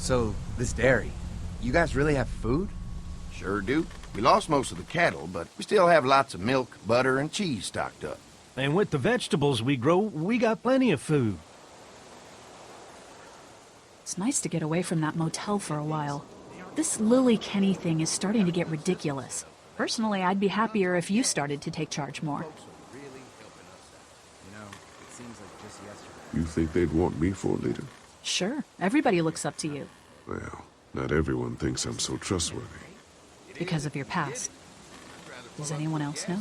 So, this dairy, you guys really have food? Sure do. We lost most of the cattle, but we still have lots of milk, butter, and cheese stocked up. And with the vegetables we grow, we got plenty of food. It's nice to get away from that motel for a while. This Lily Kenny thing is starting to get ridiculous. Personally, I'd be happier if you started to take charge more. You think they'd want me for a leader? Sure, everybody looks up to you. Well, not everyone thinks I'm so trustworthy. Because of your past. Does anyone else know?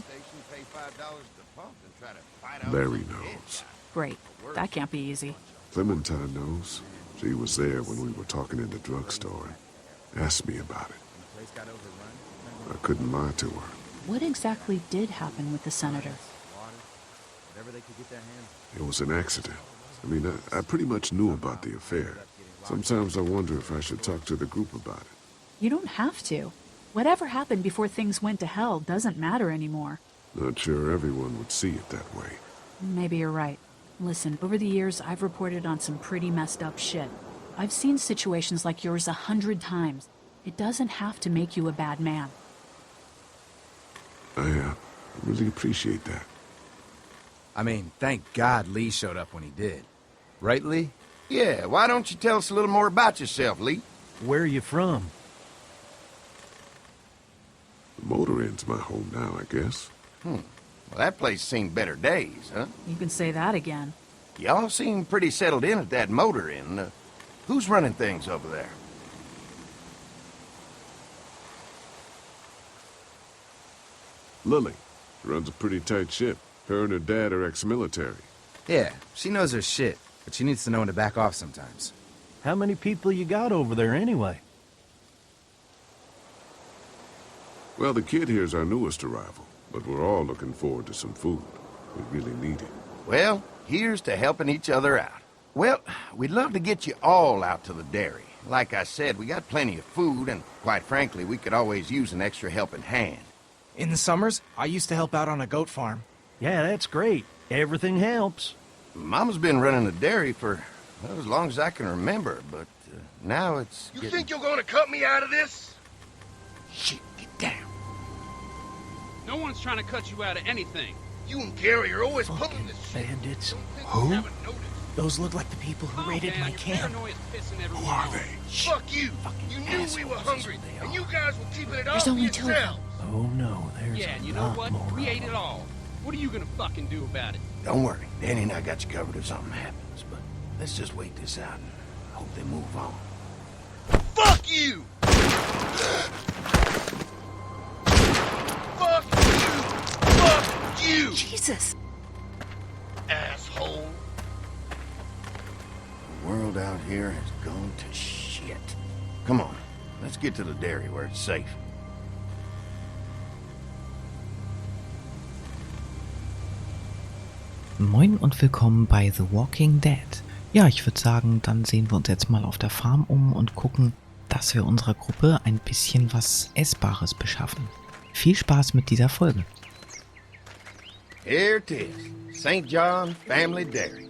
Larry knows. Great. That can't be easy. Clementine knows. She was there when we were talking in the drugstore and asked me about it. I couldn't lie to her. What exactly did happen with the senator? It was an accident. I mean, I pretty much knew about the affair. Sometimes I wonder if I should talk to the group about it. You don't have to. Whatever happened before things went to hell doesn't matter anymore. Not sure everyone would see it that way. Maybe you're right. Listen, over the years, I've reported on some pretty messed up shit. I've seen situations like yours 100 times. It doesn't have to make you a bad man. I really appreciate that. I mean, thank God Lee showed up when he did. Right, Lee? Yeah, why don't you tell us a little more about yourself, Lee? Where are you from? The motor inn's my home now, I guess. Well, that place seen better days, huh? You can say that again. Y'all seem pretty settled in at that motor inn. Who's running things over there? Lily runs a pretty tight ship. Her and her dad are ex-military. Yeah, she knows her shit, but she needs to know when to back off sometimes. How many people you got over there anyway? Well, the kid here's our newest arrival, but we're all looking forward to some food. We really need it. Well, here's to helping each other out. Well, we'd love to get you all out to the dairy. Like I said, we got plenty of food, and quite frankly, we could always use an extra helping hand. In the summers, I used to help out on a goat farm. Yeah, that's great. Everything helps. Mama's been running the dairy for well, as long as I can remember, but now it's You think you're gonna cut me out of this? Shit, get down. No one's trying to cut you out of anything. You and Gary are always pulling this shit. Bandits. Who? Those look like the people who raided my camp. Who are they? Fuck you! You knew we were hungry, and you guys were keeping it all There's for only two of yourselves. Oh no, there's Yeah, and you a know lot what? more. We ate it all. What are you gonna fucking do about it? Don't worry, Danny and I got you covered if something happens, but let's just wait this out and hope they move on. Fuck you! Fuck you! Fuck you! Jesus! Asshole! The world out here has gone to shit. Come on, let's get to the dairy where it's safe. Moin und willkommen bei The Walking Dead. Ja, ich würde sagen, dann sehen wir uns jetzt mal auf der Farm um und gucken, dass wir unserer Gruppe ein bisschen was Essbares beschaffen. Viel Spaß mit dieser Folge. Here it is, St. John Family Dairy.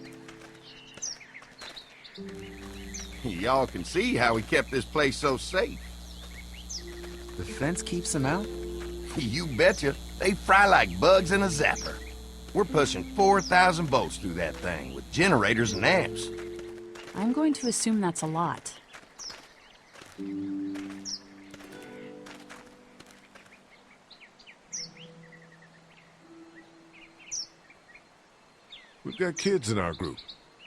Y'all can see how we kept this place so safe. The fence keeps them out? You betcha. They fry like bugs in a zapper. We're pushing 4,000 volts through that thing with generators and amps. I'm going to assume that's a lot. We've got kids in our group.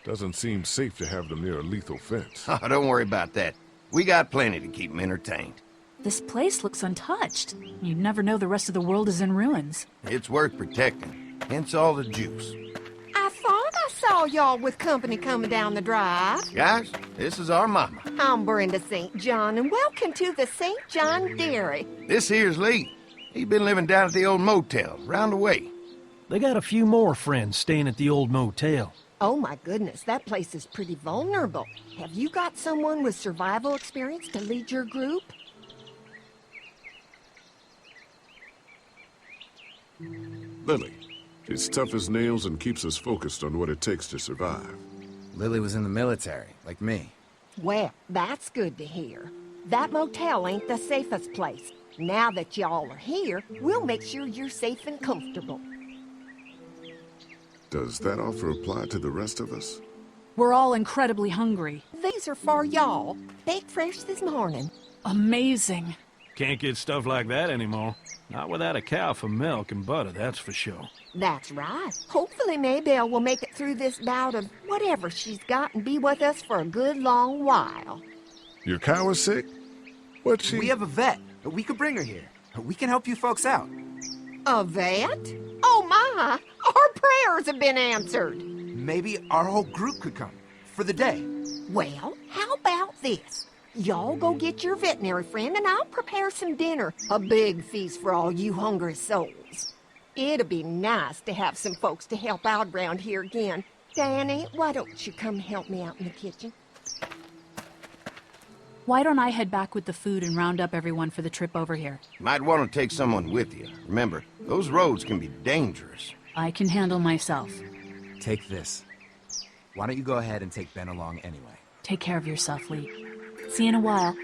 Doesn't seem safe to have them near a lethal fence. Oh, don't worry about that. We got plenty to keep them entertained. This place looks untouched. You'd never know the rest of the world is in ruins. It's worth protecting. Hence all the juice. I thought I saw y'all with company coming down the drive. Guys, this is our mama. I'm Brenda St. John, and welcome to the St. John Dairy. This here's Lee. He's been living down at the old motel, round the way. They got a few more friends staying at the old motel. Oh my goodness, that place is pretty vulnerable. Have you got someone with survival experience to lead your group? Lily, she's tough as nails and keeps us focused on what it takes to survive. Lily was in the military, like me. Well, that's good to hear. That motel ain't the safest place. Now that y'all are here, we'll make sure you're safe and comfortable. Does that offer apply to the rest of us? We're all incredibly hungry. These are for y'all. Baked fresh this morning. Amazing. Can't get stuff like that anymore. Not without a cow for milk and butter, that's for sure. That's right. Hopefully Maybelle will make it through this bout of whatever she's got and be with us for a good long while. Your cow is sick? What's she... We have a vet. We could bring her here. We can help you folks out. A vet? Oh my! Our prayers have been answered. Maybe our whole group could come. For the day. Well, how about this? Y'all go get your veterinary friend and I'll prepare some dinner. A big feast for all you hungry souls. It'd be nice to have some folks to help out around here again. Danny, why don't you come help me out in the kitchen? Why don't I head back with the food and round up everyone for the trip over here? Might want to take someone with you. Remember, those roads can be dangerous. I can handle myself. Take this. Why don't you go ahead and take Ben along anyway? Take care of yourself, Lee. See you in a while.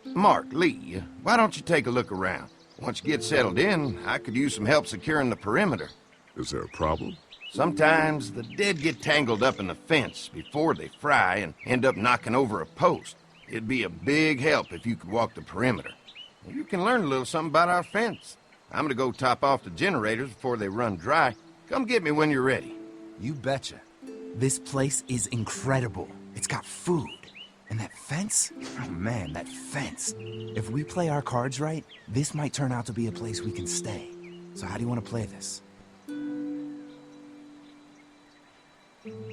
Mark, Lee, why don't you take a look around? Once you get settled in, I could use some help securing the perimeter. Is there a problem? Sometimes the dead get tangled up in the fence before they fry and end up knocking over a post. It'd be a big help if you could walk the perimeter. You can learn a little something about our fence. I'm gonna go top off the generators before they run dry. Come get me when you're ready. You betcha. This place is incredible. It's got food. And that fence? Oh man, that fence. If we play our cards right, this might turn out to be a place we can stay. So how do you want to play this?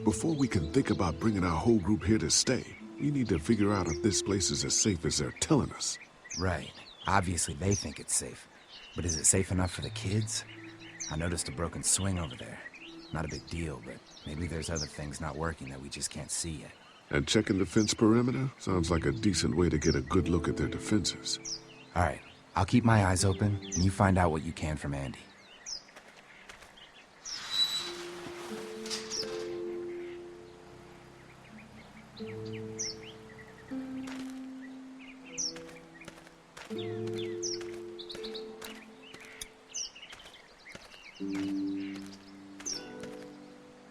Before we can think about bringing our whole group here to stay, we need to figure out if this place is as safe as they're telling us. Right. Obviously they think it's safe. But is it safe enough for the kids? I noticed a broken swing over there. Not a big deal, but maybe there's other things not working that we just can't see yet. And checking the fence perimeter sounds like a decent way to get a good look at their defenses. All right. I'll keep my eyes open, and you find out what you can from Andy.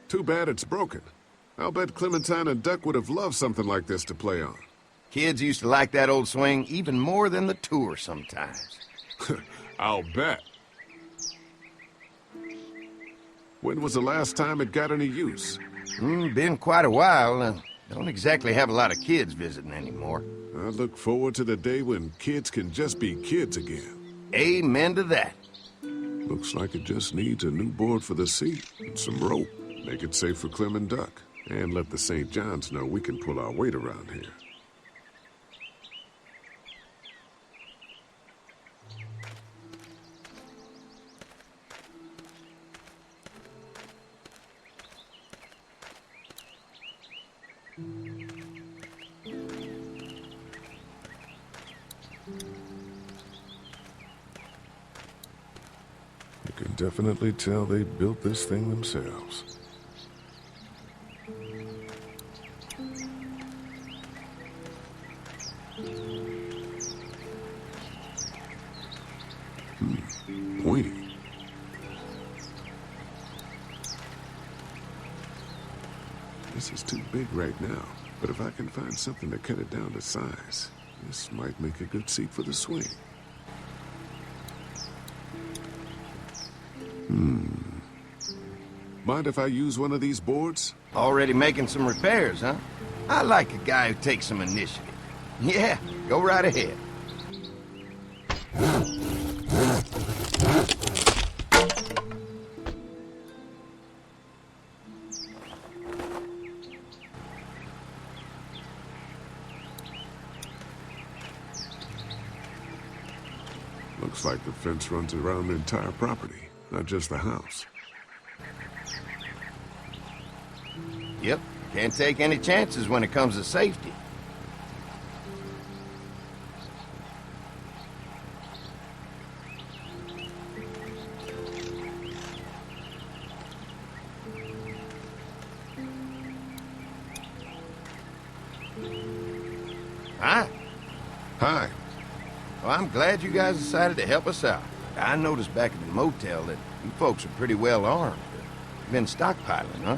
Too bad it's broken. I'll bet Clementine and Duck would have loved something like this to play on. Kids used to like that old swing even more than the tour sometimes. I'll bet. When was the last time it got any use? Been quite a while. Don't exactly have a lot of kids visiting anymore. I look forward to the day when kids can just be kids again. Amen to that. Looks like it just needs a new board for the seat and some rope. Make it safe for Clem and Duck. And let the St. John's know we can pull our weight around here. You can definitely tell they built this thing themselves. Pointy. This is too big right now, but if I can find something to cut it down to size, this might make a good seat for the swing. Mind if I use one of these boards? Already making some repairs, huh? I like a guy who takes some initiative. Yeah, go right ahead. Looks like the fence runs around the entire property, not just the house. Yep, can't take any chances when it comes to safety. Hi. Hi. Well, I'm glad you guys decided to help us out. I noticed back at the motel that you folks are pretty well armed. You've been stockpiling, huh?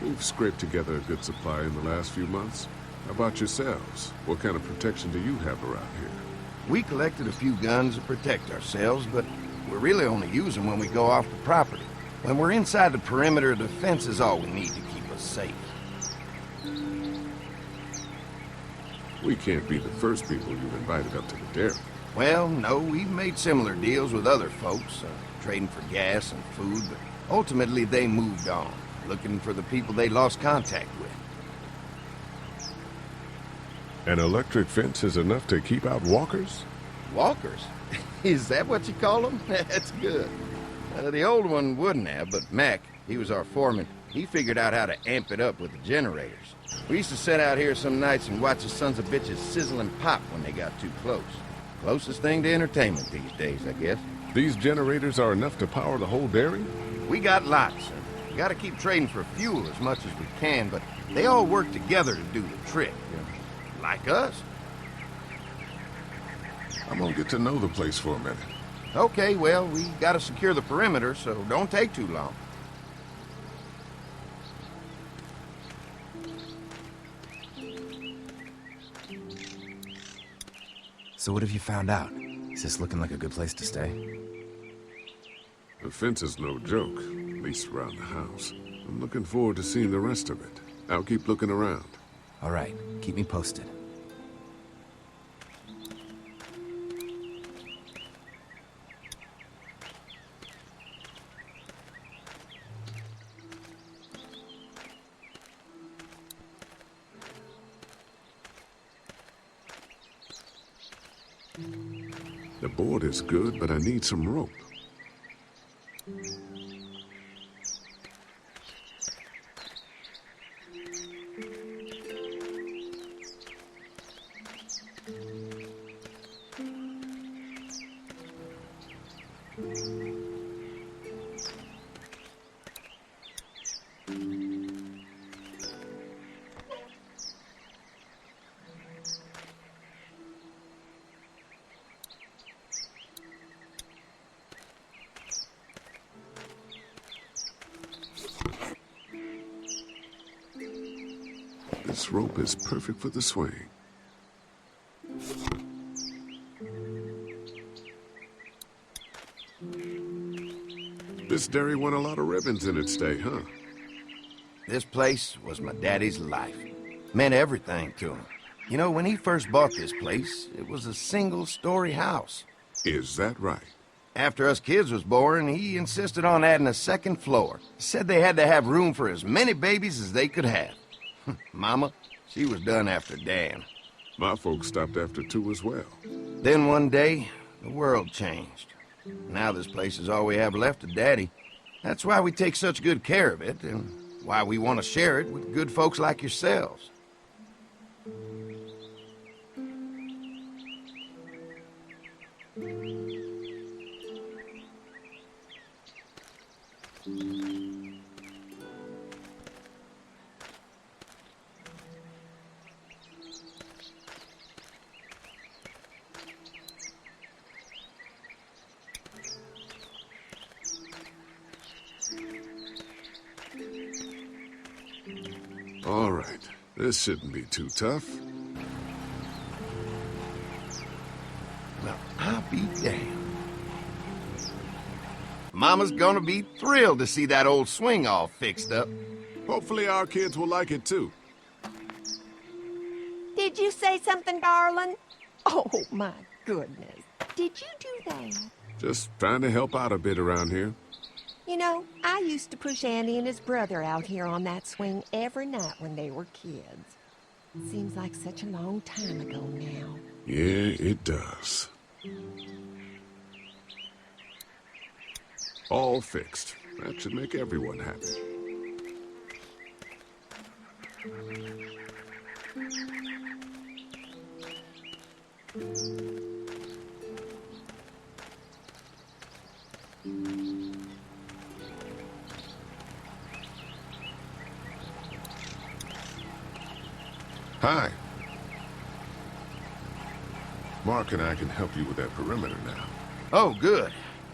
We've scraped together a good supply in the last few months. How about yourselves? What kind of protection do you have around here? We collected a few guns to protect ourselves, but we're really only using when we go off the property. When we're inside the perimeter, the fence is all we need to keep us safe. We can't be the first people you've invited up to the dairy. Well, no, we've made similar deals with other folks, trading for gas and food, but ultimately they moved on, looking for the people they lost contact with. An electric fence is enough to keep out walkers? Walkers? Is that what you call them? That's good. The old one wouldn't have, but Mac, he was our foreman, he figured out how to amp it up with the generators. We used to sit out here some nights and watch the sons of bitches sizzle and pop when they got too close. Closest thing to entertainment these days, I guess. These generators are enough to power the whole dairy? We got lots. We gotta keep trading for fuel as much as we can, but they all work together to do the trick. Like us. I'm gonna get to know the place for a minute. Okay, well, we gotta secure the perimeter, so don't take too long. So what have you found out? Is this looking like a good place to stay? The fence is no joke, at least around the house. I'm looking forward to seeing the rest of it. I'll keep looking around. All right, keep me posted. The board is good, but I need some rope. This rope is perfect for the swing. This dairy won a lot of ribbons in its day, huh? This place was my daddy's life. Meant everything to him. You know, when he first bought this place, it was a single-story house. Is that right? After us kids was born, he insisted on adding a second floor. Said they had to have room for as many babies as they could have. Mama, she was done after Dan. My folks stopped after 2 as well. Then one day, the world changed. Now this place is all we have left of Daddy. That's why we take such good care of it, and why we want to share it with good folks like yourselves. All right, this shouldn't be too tough. Well, I'll be damned. Mama's gonna be thrilled to see that old swing all fixed up. Hopefully our kids will like it too. Did you say something, darling? Oh, my goodness. Did you do that? Just trying to help out a bit around here. You know, I used to push Andy and his brother out here on that swing every night when they were kids. Seems like such a long time ago now. Yeah, it does. All fixed. That should make everyone happy. Hi. Mark and I can help you with that perimeter now. Oh, good.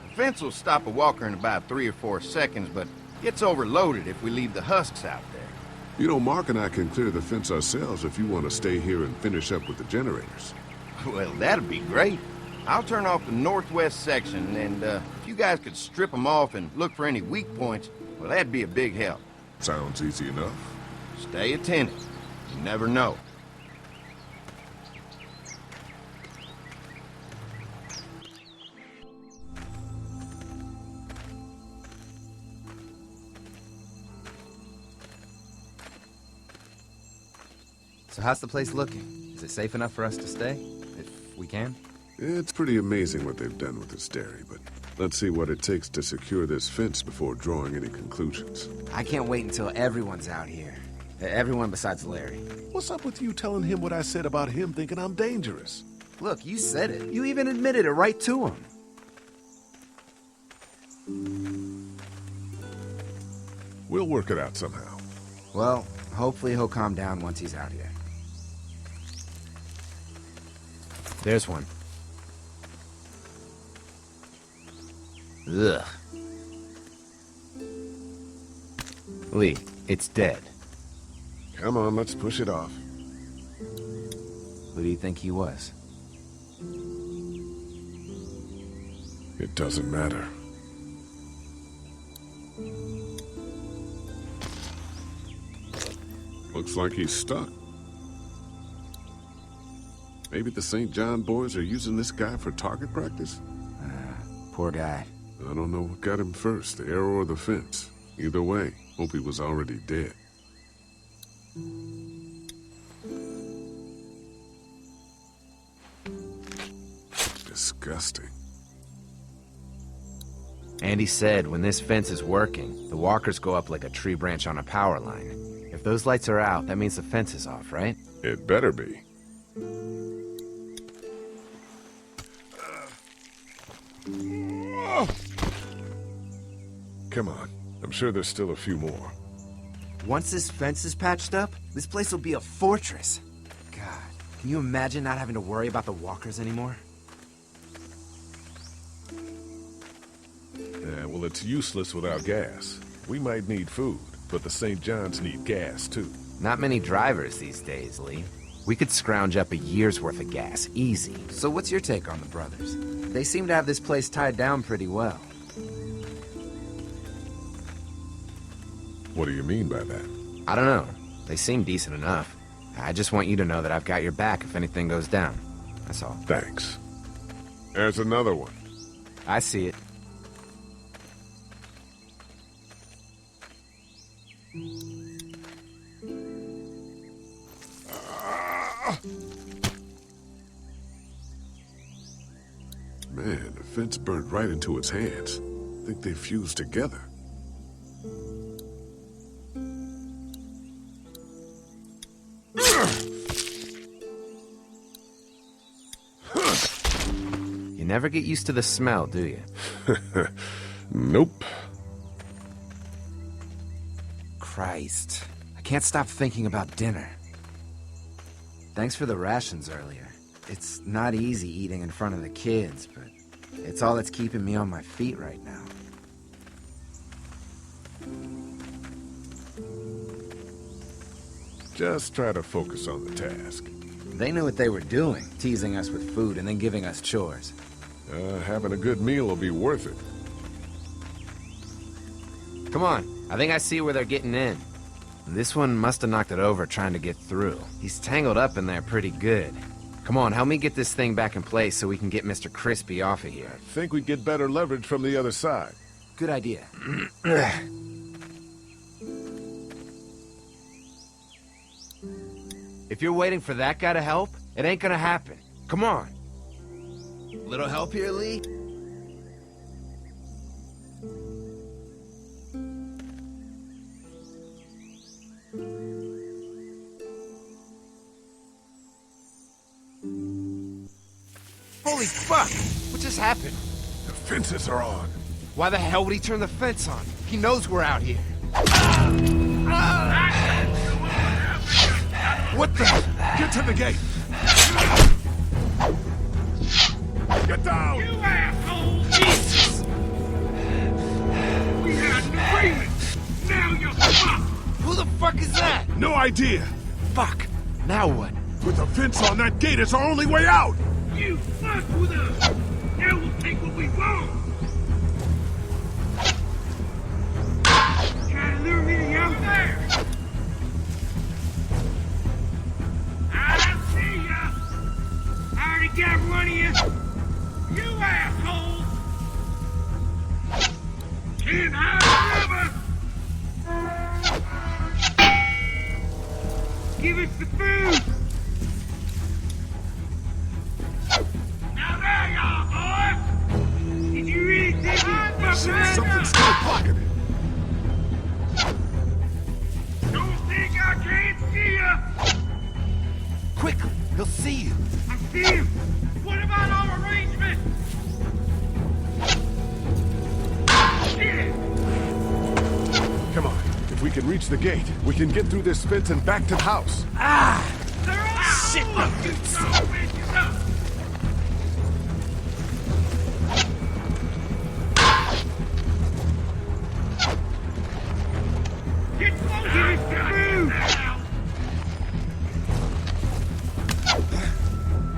The fence will stop a walker in about 3 or 4 seconds, but gets overloaded if we leave the husks out there. You know, Mark and I can clear the fence ourselves if you want to stay here and finish up with the generators. Well, that'd be great. I'll turn off the northwest section, and if you guys could strip them off and look for any weak points, well, that'd be a big help. Sounds easy enough. Stay attentive. You never know. So how's the place looking? Is it safe enough for us to stay? If we can? It's pretty amazing what they've done with this dairy, but let's see what it takes to secure this fence before drawing any conclusions. I can't wait until everyone's out here. Everyone besides Larry. What's up with you telling him what I said about him thinking I'm dangerous? Look, you said it. You even admitted it right to him. We'll work it out somehow. Well, hopefully he'll calm down once he's out here. There's one. Ugh. Lee, it's dead. Come on, let's push it off. Who do you think he was? It doesn't matter. Looks like he's stuck. Maybe the St. John boys are using this guy for target practice? Poor guy. I don't know what got him first, the arrow or the fence. Either way, hope he was already dead. Disgusting. Andy said when this fence is working, the walkers go up like a tree branch on a power line. If those lights are out, that means the fence is off, right? It better be. Come on. I'm sure there's still a few more. Once this fence is patched up, this place will be a fortress. God, can you imagine not having to worry about the walkers anymore? Yeah, well, it's useless without gas. We might need food, but the St. John's need gas, too. Not many drivers these days, Lee. We could scrounge up a year's worth of gas, easy. So what's your take on the brothers? They seem to have this place tied down pretty well. What do you mean by that? I don't know. They seem decent enough. I just want you to know that I've got your back if anything goes down. That's all. Thanks. There's another one. I see it. Man, the fence burned right into its hands. I think they fused together. You never get used to the smell, do you? Nope. Christ. I can't stop thinking about dinner. Thanks for the rations earlier. It's not easy eating in front of the kids, but it's all that's keeping me on my feet right now. Just try to focus on the task. They knew what they were doing, teasing us with food and then giving us chores. Having a good meal will be worth it. Come on, I think I see where they're getting in. This one must have knocked it over trying to get through. He's tangled up in there pretty good. Come on, help me get this thing back in place so we can get Mr. Crispy off of here. I think we'd get better leverage from the other side. Good idea. If you're waiting for that guy to help, it ain't gonna happen. Come on. Little help here, Lee? Holy fuck! What just happened? The fences are on. Why the hell would he turn the fence on? He knows we're out here. What the? Get to the gate! Get down! You asshole! Jesus! We had an agreement! Now you're fucked! Who the fuck is that? No idea! Fuck. Now what? With a fence on that gate, it's our only way out! You fucked with us! Now we'll take what we want! Try to lure me out there! I see ya! I already got one of you! You asshole! Can't hide forever! Give us the food! Now there you are, boy! Did you really think you fucked Something's still blocking it. Don't think I can't see ya! Quickly, he'll see you. I see him! What about our arrangement? Shit! Come on. If we can reach the gate, we can get through this fence and back to the house. They're out! Shit! Look, you son of a bitches up! Get closer to food!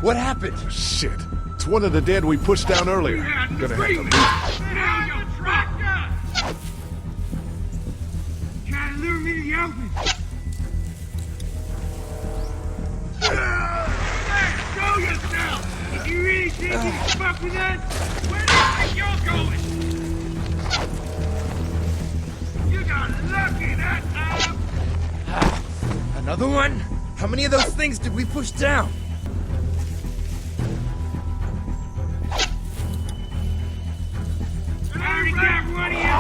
What happened? Shit. It's one of the dead we pushed down earlier. We had an Gonna have to agreement! leave. Now you're trapped us! Try to lure me to the open! Show yourself! If you really think you can fuck with us, where do you think you're going? You got lucky that time! Another one? How many of those things did we push down? I already got one of you!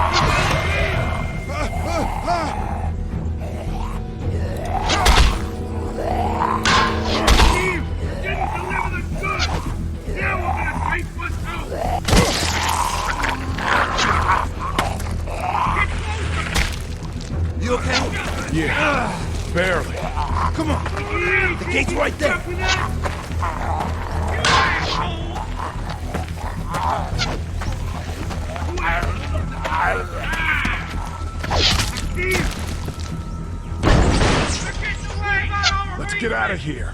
Didn't deliver the goods! Now we're gonna take what's out! Get closer! You okay? Yeah. Barely. Come on. The gate's right there. Fuck with us? You asshole! Let's get out of here.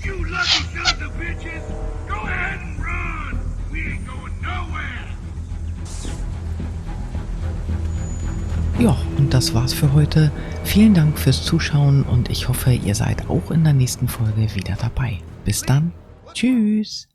You lucky sons of bitches! Go ahead and run! We ain't going nowhere! Ja, und das war's für heute. Vielen Dank fürs Zuschauen und ich hoffe, ihr seid auch in der nächsten Folge wieder dabei. Bis dann. Tschüss.